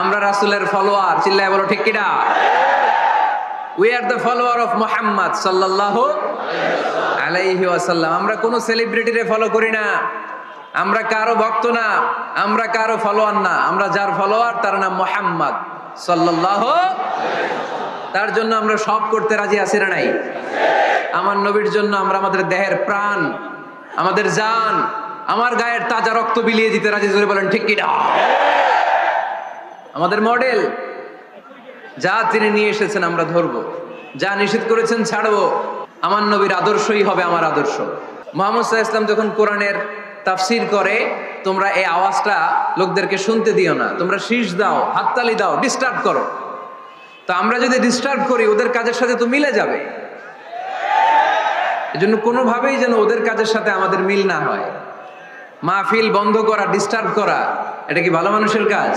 আমরা রাসূলের ফলোয়ার, চিল্লায় বলো ঠিক কিনা? We are the follower of Muhammad সাল্লাল্লাহু আলাইহি ওয়াসাল্লাম। আমরা কোন সেলিব্রিটিরে ফলো করি না, আমরা কারো ভক্ত না, আমরা কারো ফলোয়ার না, আমরা যার ফলোয়ার তার নাম মুহাম্মদ সাল্লাল্লাহু। তার জন্য আমরা সব করতে রাজি আছি না নাই? আমার নবীর জন্য আমরা আমাদের দেহের প্রাণ, আমাদের জান, আমার গায়ের তাজা রক্ত বিলিয়ে দিতে রাজি। জোরে বলেন ঠিক কিনা? আমাদের মডেল, যা তিনি নিয়ে এসেছেন আমরা ধরবো, যা নিষেধ করেছেন ছাড়বো। আমার নবীর আদর্শই হবে আমার আদর্শ। মুহাম্মদ সাল্লাল্লাহু আলাইহি ওয়াসাল্লাম যখন কোরআনের তাফসীর করে, তোমরা এই আওয়াজটা লোকদেরকে শুনতে দিও না, তোমরা শীষ দাও, হাততালি দাও, ডিস্টার্ব করো। তো আমরা যদি ডিস্টার্ব করি, ওদের কাজের সাথে তো মিলে যাবে। এজন্য কোনোভাবেই যেন ওদের কাজের সাথে আমাদের মিল না হয়। মাহফিল বন্ধ করা, ডিস্টার্ব করা, এটা কি ভালো মানুষের কাজ?